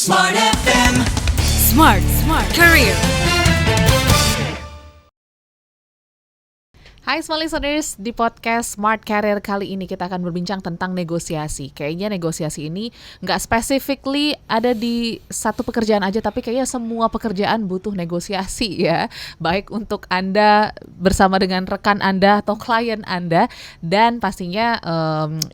Smart FM. Smart Career. Hai Smart Listeners, di podcast Smart Career kali ini kita akan berbincang tentang negosiasi. Kayaknya negosiasi ini nggak specifically ada di satu pekerjaan aja, tapi kayaknya semua pekerjaan butuh negosiasi ya. Baik untuk Anda bersama dengan rekan Anda atau klien Anda. Dan pastinya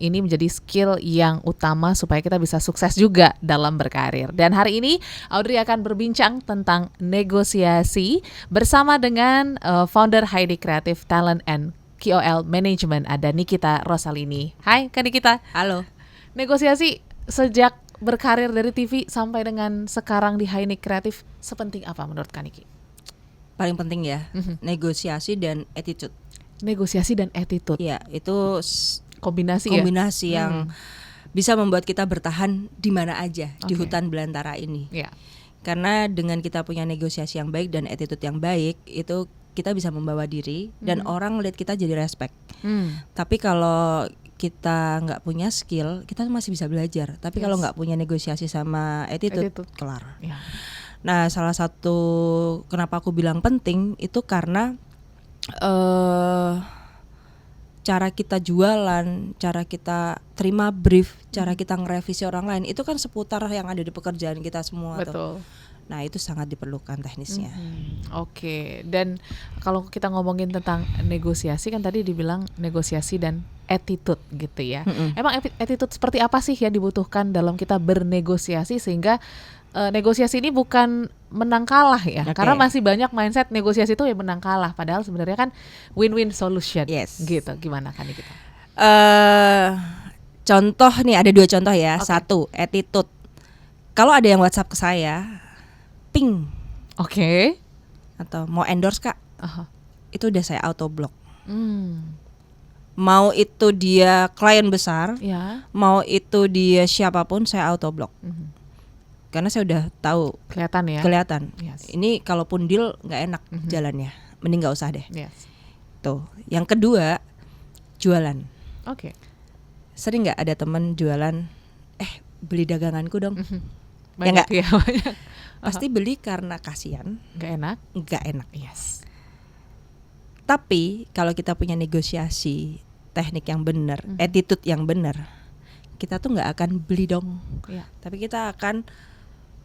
ini menjadi skill yang utama supaya kita bisa sukses juga dalam berkarir. Dan hari ini Audrey akan berbincang tentang negosiasi bersama dengan founder Heidi Creative Talent and KOL Management, ada Nikita Rosalini. Hai Kak Nikita. Halo. Negosiasi sejak berkarir dari TV sampai dengan sekarang di Heidi Creative sepenting apa menurut Kak Niki? Paling penting ya, negosiasi dan attitude. Negosiasi dan attitude. Ya, itu kombinasi yang bisa membuat kita bertahan di mana aja di hutan belantara ini. Ya. Karena dengan kita punya negosiasi yang baik dan attitude yang baik, itu kita bisa membawa diri dan orang lihat kita jadi respect. Tapi kalau kita nggak punya skill, kita masih bisa belajar. Tapi kalau nggak punya negosiasi sama attitude. Kelar. Ya. Nah, salah satu kenapa aku bilang penting itu karena cara kita jualan, cara kita terima brief, cara kita ngerevisi orang lain itu kan seputar yang ada di pekerjaan kita semua. Betul. Nah, itu sangat diperlukan teknisnya. Oke. Dan kalau kita ngomongin tentang negosiasi kan tadi dibilang negosiasi dan attitude gitu ya. Emang attitude seperti apa sih yang dibutuhkan dalam kita bernegosiasi sehingga negosiasi ini bukan menang kalah ya? Karena masih banyak mindset negosiasi itu ya menang kalah. Padahal sebenarnya kan win-win solution. Yes. Gitu. Gimana kan kita? Contoh nih, ada 2 contoh ya. Satu, attitude. Kalau ada yang WhatsApp ke saya, ping. Oke. Atau mau endorse Kak, itu udah saya auto block. Mau itu dia klien besar, mau itu dia siapapun, saya auto block. Karena saya udah tahu, kelihatan. Yes. Ini kalaupun deal nggak enak jalannya, mending nggak usah deh. Yes. Tuh. Yang kedua, jualan. Oke. Sering nggak ada teman jualan, beli daganganku dong. Banyak ya ya, banyak. Pasti beli karena kasihan, Nggak enak. Yes. Tapi kalau kita punya negosiasi, teknik yang benar, attitude yang benar, kita tuh nggak akan beli dong. Tapi kita akan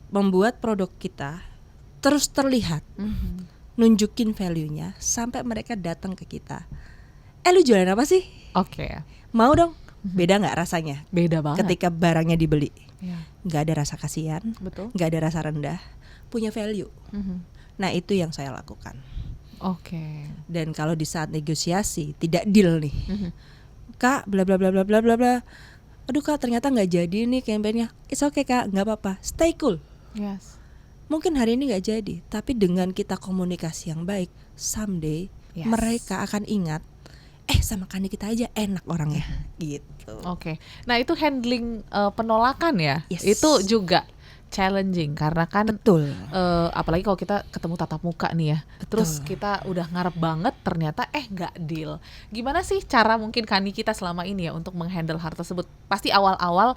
membuat produk kita terus terlihat, nunjukin value-nya sampai mereka datang ke kita. Lu jualan apa sih? Oke. Mau dong? Beda nggak rasanya? Beda banget. Ketika barangnya dibeli. Ya. Nggak ada rasa kasihan, Betul. nggak ada rasa rendah, punya value. Nah, itu yang saya lakukan. Oke. Dan kalau di saat negosiasi tidak deal nih, Kak, bla bla bla bla bla bla bla. Aduh Kak, ternyata nggak jadi nih campaign-nya. It's okay Kak, nggak apa-apa. Stay cool. Yes. Mungkin hari ini nggak jadi, tapi dengan kita komunikasi yang baik, someday mereka akan ingat. Sama Kani kita aja enak orangnya, gitu. Oke. Nah itu handling penolakan ya, Yes. itu juga challenging karena kan apalagi kalau kita ketemu tatap muka nih ya. Terus kita udah ngarep banget ternyata nggak deal. Gimana sih cara mungkin Kani kita selama ini ya untuk menghandle hal tersebut? Pasti awal-awal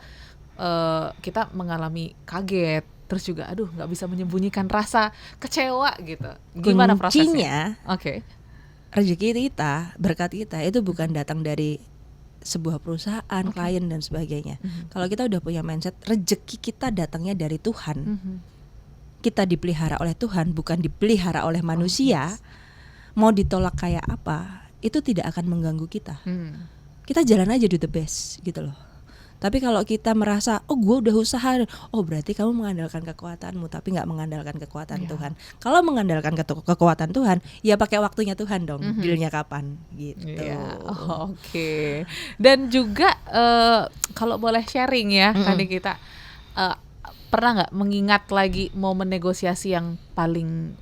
kita mengalami kaget, terus juga nggak bisa menyembunyikan rasa kecewa gitu. Gimana prosesnya? Oke. Rezeki kita, berkat kita itu bukan datang dari sebuah perusahaan, klien dan sebagainya. Kalau kita udah punya mindset rezeki kita datangnya dari Tuhan, kita dipelihara oleh Tuhan, bukan dipelihara oleh manusia. Mau ditolak kayak apa, itu tidak akan mengganggu kita. Kita jalan aja do the best gitu loh. Tapi kalau kita merasa, gue udah usaha, berarti kamu mengandalkan kekuatanmu, tapi nggak mengandalkan kekuatan Tuhan. Kalau mengandalkan kekuatan Tuhan, ya pakai waktunya Tuhan dong, dealnya kapan, gitu. Oke. Dan juga kalau boleh sharing ya, Kani kita pernah nggak mengingat lagi momen negosiasi yang paling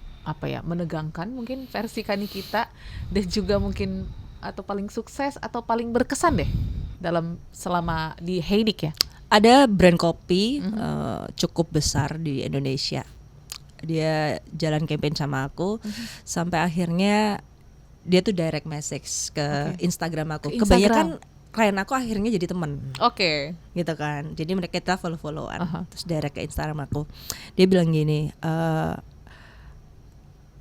menegangkan, mungkin versi Kani kita, dan juga mungkin atau paling sukses atau paling berkesan deh dalam selama di Heidik ya? Ada brand kopi cukup besar di Indonesia. Dia jalan campaign sama aku sampai akhirnya dia tuh direct message ke Instagram aku. Kebanyakan klien aku akhirnya jadi teman. Oke. Gitu kan. Jadi mereka kita follow-followan. Aha. Terus direct ke Instagram aku. Dia bilang gini,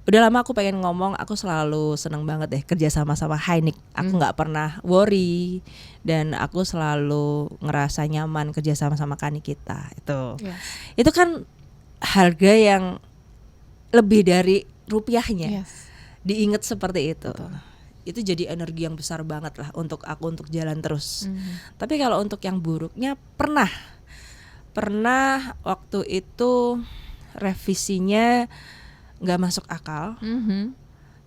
udah lama aku pengen ngomong, aku selalu seneng banget deh kerja sama Hainik. Aku nggak pernah worry dan aku selalu ngerasa nyaman kerja sama Kani kita. Yes. Itu kan harga yang lebih dari rupiahnya. Yes. Diingat seperti itu. Betul. Itu jadi energi yang besar banget lah untuk aku untuk jalan terus. Tapi kalau untuk yang buruknya pernah waktu itu revisinya nggak masuk akal,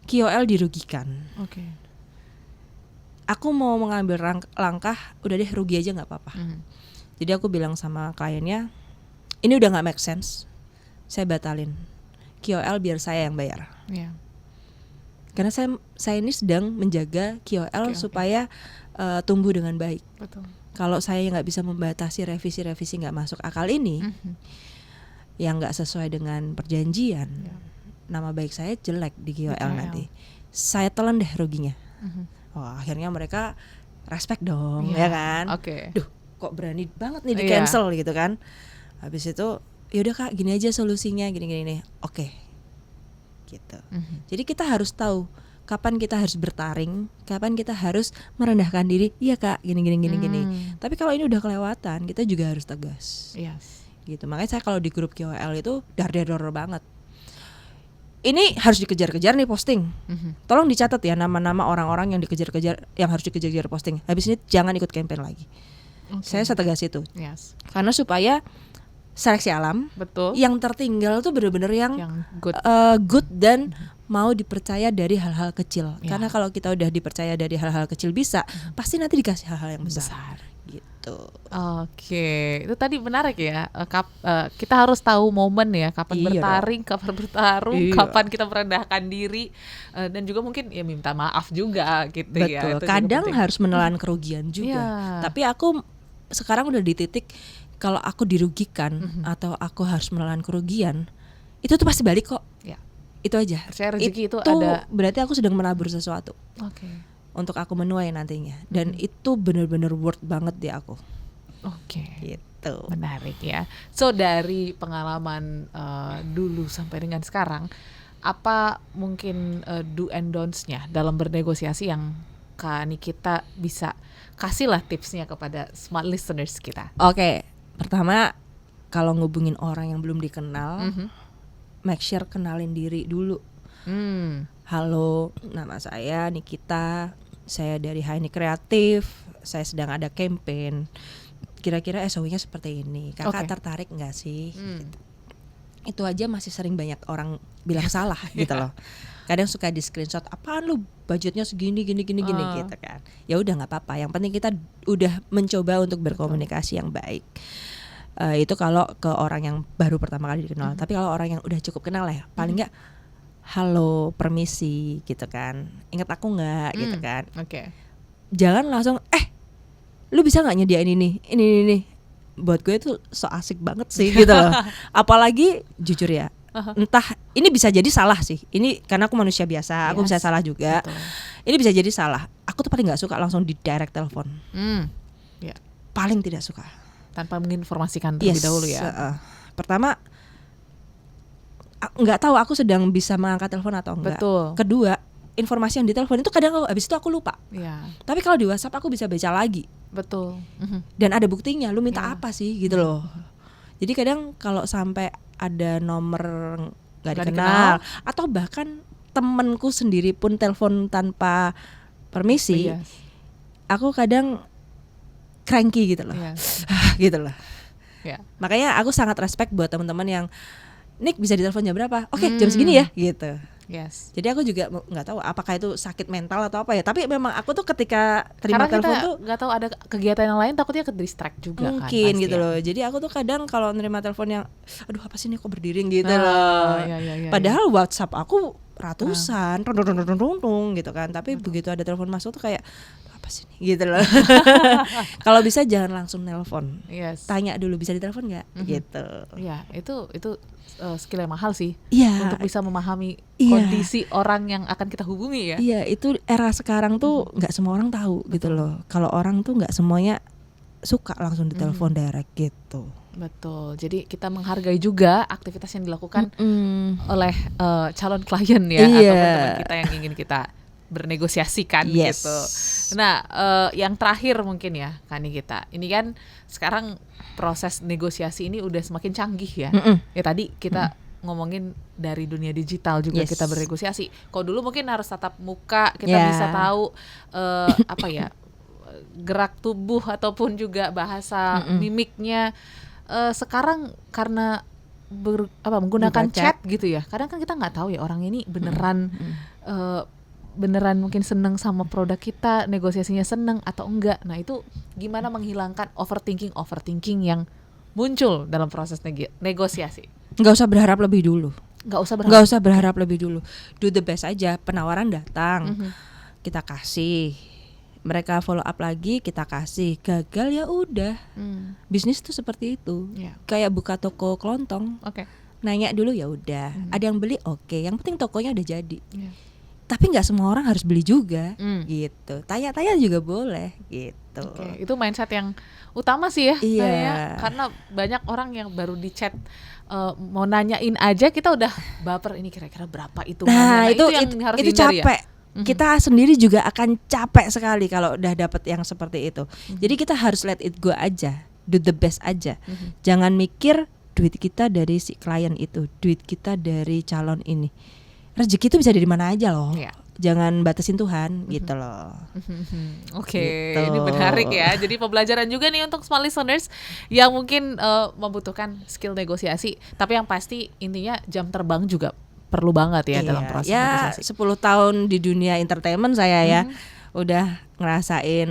KOL dirugikan. Oke. Aku mau mengambil langkah, udah deh rugi aja nggak apa-apa. Jadi aku bilang sama kliennya, ini udah nggak make sense, saya batalin KOL biar saya yang bayar. Yeah. Karena saya ini sedang menjaga KOL supaya tumbuh dengan baik. Betul. Kalau saya nggak bisa membatasi revisi nggak masuk akal ini, yang nggak sesuai dengan perjanjian. Nama baik saya jelek di KOL nanti. Saya telan deh ruginya. Akhirnya mereka respect dong, ya kan? Oke. Duh, kok berani banget nih di cancel gitu kan? Habis itu, yaudah Kak, gini aja solusinya, gini nih. Oke, gitu. Jadi kita harus tahu kapan kita harus bertaring, kapan kita harus merendahkan diri. Iya Kak, gini. Tapi kalau ini udah kelewatan, kita juga harus tegas. Yes. Gitu. Makanya saya kalau di grup KOL itu dar-dar banget. Ini harus dikejar-kejar nih posting. Tolong dicatat ya nama-nama orang-orang yang dikejar-kejar, yang harus dikejar-kejar posting. Habis ini jangan ikut campaign lagi. Saya setegas itu. Yes. Karena supaya seleksi alam, betul, yang tertinggal tuh benar-benar yang good dan mau dipercaya dari hal-hal kecil. Karena kalau kita udah dipercaya dari hal-hal kecil bisa, pasti nanti dikasih hal-hal yang besar. Gitu. Oke, itu tadi menarik ya. Kita harus tahu momen ya, kapan bertaring, kapan bertarung, kapan kita merendahkan diri, dan juga mungkin ya minta maaf juga gitu. Betul. Ya. Betul. Kadang harus menelan kerugian juga. Tapi aku sekarang udah di titik kalau aku dirugikan atau aku harus menelan kerugian, itu tuh pasti balik kok. Ya. Itu aja. Percaya rezeki itu ada. Berarti aku sedang menabur sesuatu. Oke. Untuk aku menuai nantinya, dan itu benar-benar worth banget di aku. Oke. Gitu. Menarik ya. So dari pengalaman dulu sampai dengan sekarang, apa mungkin do and don'ts-nya dalam bernegosiasi yang Kak Nikita bisa kasih lah tipsnya kepada smart listeners kita? Oke. Pertama, kalau ngubungin orang yang belum dikenal, make sure kenalin diri dulu. Halo, nama saya Nikita, saya dari Hainik Kreatif, saya sedang ada campaign. Kira-kira SOW-nya seperti ini. Kakak tertarik nggak sih? Gitu. Itu aja masih sering banyak orang bilang salah gitu loh. Kadang suka di screenshot, apaan lu budgetnya segini gini gitu kan. Ya udah nggak apa-apa. Yang penting kita udah mencoba untuk berkomunikasi yang baik. Itu kalau ke orang yang baru pertama kali dikenal. Tapi kalau orang yang udah cukup kenal ya, paling nggak halo, permisi gitu kan. Ingat aku nggak gitu kan. Oke. Jangan langsung lu bisa nggak nyediain ini. Buat gue itu so asik banget sih gitu loh. Apalagi jujur ya, entah ini bisa jadi salah sih. Ini karena aku manusia biasa, aku bisa salah juga. Betul. Ini bisa jadi salah. Aku tuh paling nggak suka langsung di direct telepon. Paling tidak suka. Tanpa menginformasikan terlebih dahulu ya. Pertama, nggak tahu aku sedang bisa mengangkat telepon atau enggak. Betul. Kedua, informasi yang di telepon itu kadang habis itu aku lupa. Ya. Tapi kalau di WhatsApp aku bisa baca lagi. Betul. Dan ada buktinya. Lu minta apa sih gitu loh. Jadi kadang kalau sampai ada nomor nggak dikenal atau bahkan temenku sendiri pun telepon tanpa permisi, aku kadang cranky gitu loh. Gitu loh. Makanya aku sangat respect buat teman-teman yang Nik bisa ditelepon jam berapa? Oke, jam segini ya gitu. Yes. Jadi aku juga nggak tahu apakah itu sakit mental atau apa ya. Tapi memang aku tuh ketika terima telepon tuh nggak tahu ada kegiatan yang lain, takutnya ke distract juga mungkin kan, gitu loh. Jadi aku tuh kadang kalau nerima telepon yang aduh apa sih nih kok berdiri gitu loh. Padahal WhatsApp aku ratusan, tung gitu kan. Tapi begitu ada telepon masuk tuh kayak apa sih ini gitu loh. Kalau bisa jangan langsung nelpon, Yes. tanya dulu bisa ditelepon nggak gitu. Ya, itu skill yang mahal sih Iya. untuk bisa memahami Iya. kondisi orang yang akan kita hubungi ya. Iya, itu era sekarang tuh nggak semua orang tahu gitu loh. Kalau orang tuh nggak semuanya suka langsung ditelepon direct gitu. Betul. Jadi kita menghargai juga aktivitas yang dilakukan oleh calon klien ya, Iya. ataupun teman kita yang ingin kita bernegosiasikan Yes. gitu. Nah, yang terakhir mungkin ya, Kak Nikita. Ini kan sekarang proses negosiasi ini udah semakin canggih ya. Ya tadi kita ngomongin dari dunia digital juga Yes. kita bernegosiasi. Kalau dulu mungkin harus tatap muka, kita Yeah. bisa tahu apa ya, gerak tubuh ataupun juga bahasa mimiknya. Sekarang karena menggunakan Buka chat gitu ya. Kadang kan kita nggak tahu ya orang ini beneran mungkin seneng sama produk kita, negosiasinya seneng atau enggak. Nah itu gimana menghilangkan overthinking yang muncul dalam proses negosiasi? Nggak usah berharap lebih dulu. Nggak usah berharap lebih dulu. Do the best aja. Penawaran datang, kita kasih. Mereka follow up lagi, kita kasih. Gagal ya udah. Bisnis tuh seperti itu. Yeah. Kayak buka toko kelontong. Oke. Nanya dulu ya udah. Ada yang beli oke. Yang penting tokonya udah jadi. Yeah. Tapi nggak semua orang harus beli juga, Mm. gitu. Tanya-tanya juga boleh, gitu. Oke, itu mindset yang utama sih ya, Iya. saya, karena banyak orang yang baru di chat mau nanyain aja kita udah baper, ini kira-kira berapa itu? Nah, itu yang harus itu dihindari capek. ya. Kita sendiri juga akan capek sekali kalau udah dapet yang seperti itu. Jadi kita harus let it go aja, do the best aja. Jangan mikir duit kita dari si klien itu, duit kita dari calon ini. Rezeki itu bisa dari mana aja loh. Iya. Jangan batasin Tuhan, gitu loh. Oke, Gitu. ini menarik ya. Jadi pembelajaran juga nih untuk small listeners yang mungkin membutuhkan skill negosiasi. Tapi yang pasti intinya jam terbang juga perlu banget ya dalam proses ya, negosiasi. 10 tahun di dunia entertainment saya ya udah ngerasain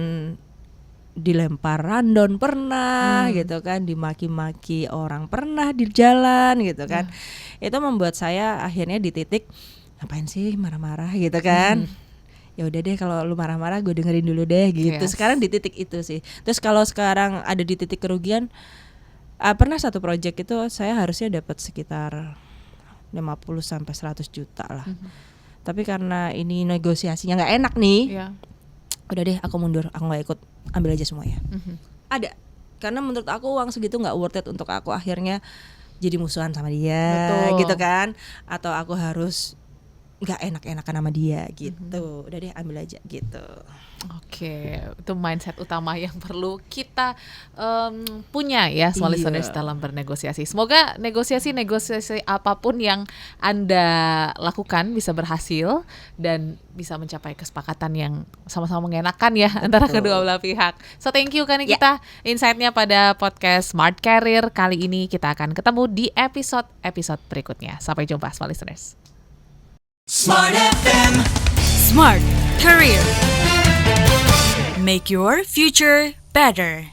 dilempar random pernah gitu kan, dimaki-maki orang pernah di jalan gitu kan. Itu membuat saya akhirnya di titik ngapain sih marah-marah gitu kan. Ya udah deh kalau lu marah-marah gue dengerin dulu deh gitu. Yes. Sekarang di titik itu sih. Terus kalau sekarang ada di titik kerugian, pernah satu project itu saya harusnya dapat sekitar 50 sampai 100 juta lah. Tapi karena ini negosiasinya nggak enak nih, Iya. udah deh aku mundur, aku nggak ikut, ambil aja semuanya. Ada, karena menurut aku uang segitu nggak worth it untuk aku akhirnya jadi musuhan sama dia. Betul. Gitu kan, atau aku harus nggak enak-enakan sama dia gitu. Udah deh ambil aja gitu. Oke, itu mindset utama yang perlu kita punya ya, small Iya. listeners dalam bernegosiasi. Semoga negosiasi apapun yang Anda lakukan bisa berhasil dan bisa mencapai kesepakatan yang sama-sama mengenakan ya antara kedua belah pihak. So thank you Kak Nikita, insight-nya pada podcast Smart Career kali ini. Kita akan ketemu di episode berikutnya. Sampai jumpa small listeners. Smart FM. Smart Career. Make your future better.